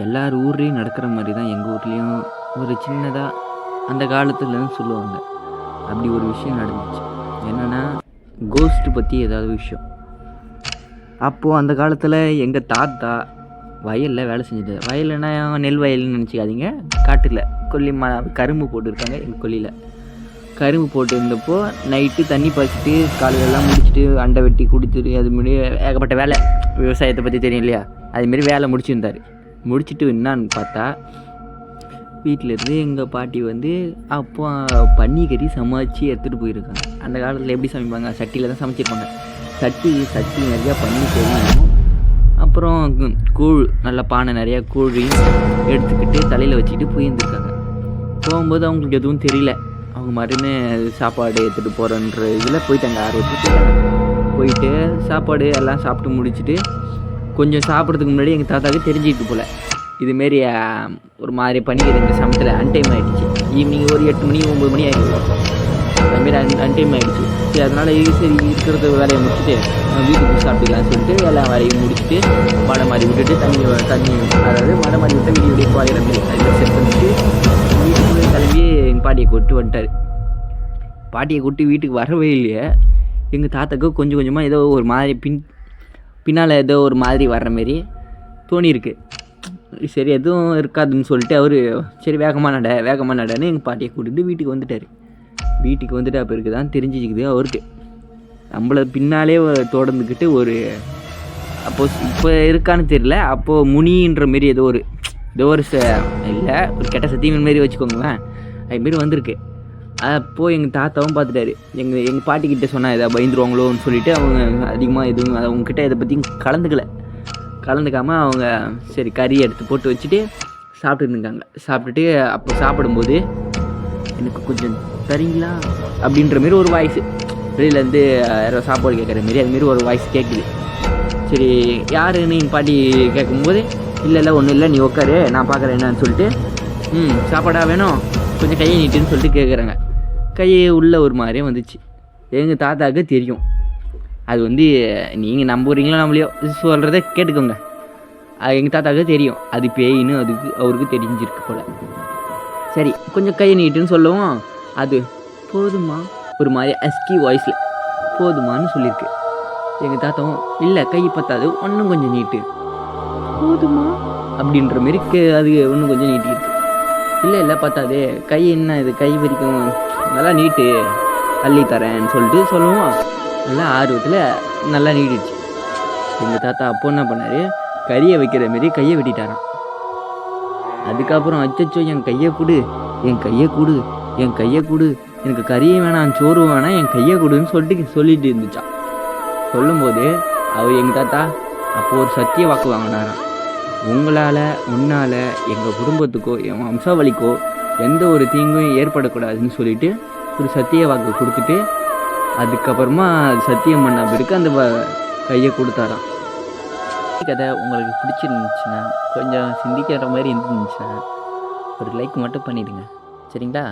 எல்லார் ஊர்லேயும் நடக்கிற மாதிரி தான் எங்கள் ஊர்லேயும் ஒரு சின்னதாக அந்த காலத்துலன்னு சொல்லுவாங்க. அப்படி ஒரு விஷயம் நடந்துச்சு. என்னென்னா கோஸ்ட்டு பற்றி ஏதாவது விஷயம். அப்போது அந்த காலத்தில் எங்கள் தாத்தா வயலில் வேலை செஞ்சுட்டு, வயல்னா நெல் வயல்னு நினச்சிக்காதீங்க, காட்டில் கொல்லி கரும்பு போட்டுருக்காங்க. எங்கள் கொல்லியில் கரும்பு போட்டு இருந்தப்போ நைட்டு தண்ணி பாய்ச்சிட்டு காலையிலலாம் முடிச்சுட்டு அண்டை வெட்டி குடிச்சிட்டு அதுமாரி ஏகப்பட்ட வேலை, விவசாயத்தை பற்றி தெரியும் இல்லையா, அதுமாரி வேலை முடிச்சுருந்தார். முடிச்சுட்டு என்னான்னு பார்த்தா வீட்டிலேருந்து எங்கள் பாட்டி வந்து அப்போ பன்னிக்கறி சமைச்சு எடுத்துகிட்டு போயிருக்காங்க. அந்த காலத்தில் எப்படி சமைப்பாங்க, சட்டியில் தான் சமைச்சிருப்பாங்க. சட்டி நிறையா பன்னிக்கறியும் அப்புறம் கூழ், நல்ல பானை நிறையா கூழையும் எடுத்துக்கிட்டு தலையில் வச்சுக்கிட்டு போயிருந்துருக்காங்க. போகும்போது அவங்களுக்கு எதுவும் தெரியல. அவங்க மறுன்னு சாப்பாடு எடுத்துகிட்டு போகிறோன்ற இதில் போயிட்டாங்க. போயிட்டு சாப்பாடு எல்லாம் சாப்பிட்டு முடிச்சுட்டு கொஞ்சம் சாப்பிட்றதுக்கு முன்னாடி எங்கள் தாத்தாவுக்கு தெரிஞ்சுக்கிட்டு போல் இதுமாரி ஒரு மாதிரி பனிக்கிற இந்த சமயத்தில் அன்டைம் ஆகிடுச்சு. ஈவினிங் ஒரு 8 மணி 9 மணி ஆகிடுச்சு. அதுமாரி அன்டைம் ஆகிடுச்சு. சரி, அதனால் சரி இருக்கிறத வேலையை முடிச்சுட்டு வீட்டுக்கு சாப்பிட்டுக்கலாம்னு சொல்லிட்டு எல்லா வேலையும் முடிச்சுட்டு மடை மாதிரி விட்டுட்டு தண்ணி அதாவது மடை மாதிரி விட்டு விடிய பாயிற மாதிரி அதில் செட் பண்ணிட்டு வீட்டுக்கு கிளம்பி எங்கள் பாட்டியை கூப்பிட்டு வந்துட்டார். பாட்டியை கூப்பிட்டு வீட்டுக்கு வரவே இல்லையே. எங்கள் தாத்தாக்கு கொஞ்சம் கொஞ்சமாக ஏதோ ஒரு மாதிரி பின்னால் ஏதோ ஒரு மாதிரி வர்ற மாரி தோணியிருக்கு. சரி, எதுவும் இருக்காதுன்னு சொல்லிட்டு அவர் சரி வேகமாக நடன்னு எங்கள் பாட்டியை கூட்டிகிட்டு வீட்டுக்கு வந்துட்டார். வீட்டுக்கு வந்துட்டு அப்போ இருக்குது தான் தெரிஞ்சுக்குது அவருக்கு நம்மளை பின்னாலே தொடர்ந்துக்கிட்டு ஒரு அப்போது இப்போ இருக்கான்னு தெரியல. அப்போது முனின்ற மாரி ஏதோ ஒரு இல்லை ஒரு கெட்ட சத்தியம் மாரி வச்சுக்கோங்களேன், அதுமாரி வந்திருக்கு. அப்போது எங்கள் தாத்தாவும் பார்த்துட்டாரு. எங்கள் பாட்டிக்கிட்ட சொன்னால் எதாவது பயந்துருவாங்களோன்னு சொல்லிவிட்டு அவங்க அதிகமாக எதுவும் அவங்கக்கிட்ட இதை பற்றி கலந்துக்காமல் அவங்க சரி கறி எடுத்து போட்டு வச்சுட்டு சாப்பிட்டுருந்துருக்காங்க. சாப்பிட்டுட்டு அப்போ சாப்பிடும்போது எனக்கு கொஞ்சம் தரீங்களா அப்படின்ற மாரி ஒரு வாய்ஸு வெளியிலேருந்து யாரோ சாப்பாடு கேட்குற மாரி அதுமாரி ஒரு வாய்ஸ் கேட்குது. சரி, யாருன்னு எங்கள் பாட்டி கேட்கும்போது இல்லை ஒன்றும் இல்லை, நீ உட்காரு, நான் பார்க்குறேன் என்னன்னு சொல்லிட்டு சாப்பாடாக வேணும், கொஞ்சம் கையை நீட்டுன்னு சொல்லிட்டு கேட்குறாங்க. கையை உள்ளே ஒரு மாதிரியே வந்துச்சு. எங்கள் தாத்தாவுக்கு தெரியும். அது வந்து நீங்கள் நம்புறீங்களோ நம்மளையோ சொல்கிறத கேட்டுக்கோங்க. எங்கள் தாத்தாவுக்கு தெரியும் அது பேயின்னு அவருக்கு தெரிஞ்சிருக்கு போல். சரி, கொஞ்சம் கையை நீட்டுன்னு சொல்லவும் அது போதுமா ஒரு மாதிரி அஸ்கி வாய்ஸில் போதுமான்னு சொல்லியிருக்கு. எங்கள் தாத்தாவும் இல்லை கை பத்தாது, ஒன்றும் கொஞ்சம் நீட்டு, போதுமா அப்படின்ற மாரி அது ஒன்றும் கொஞ்சம் நீட்டிருக்கு. இல்லை பத்தாது, கை என்ன இது கை வரைக்கும் நல்லா நீட்டு, அள்ளி தரேன்னு சொல்லிட்டு சொல்லுவோம். நல்லா ஆர்வத்தில் நல்லா நீட்டிடுச்சு. எங்கள் தாத்தா அப்போ என்ன பண்ணார், கறியை வைக்கிற மாரி கையை வெட்டிட்டாரான். அதுக்கப்புறம் அச்சச்சோ என் கையை கொடு, எனக்கு கறியும் வேணாம் சோறும் வேணாம், என் கையை கொடுன்னு சொல்லிட்டு இருந்துச்சான். சொல்லும்போது எங்கள் தாத்தா அப்போது ஒரு சத்திய வாக்கு வாங்கினாராம். உன்னால் எங்கள் குடும்பத்துக்கோ என் வம்சாவளிக்கோ எந்த ஒரு தீங்கும் ஏற்படக்கூடாதுன்னு சொல்லிட்டு ஒரு சத்திய வாக்கு கொடுத்துட்டு அதுக்கப்புறமா சத்தியம் பண்ண பிறகு அந்த கையை கொடுத்தாராம். கதை உங்களுக்கு பிடிச்சிருந்துச்சுன்னா, கொஞ்சம் சிந்திக்கிற மாதிரி இருந்துச்சுன்னா ஒரு லைக் மட்டும் பண்ணிவிடுங்க, சரிங்களா?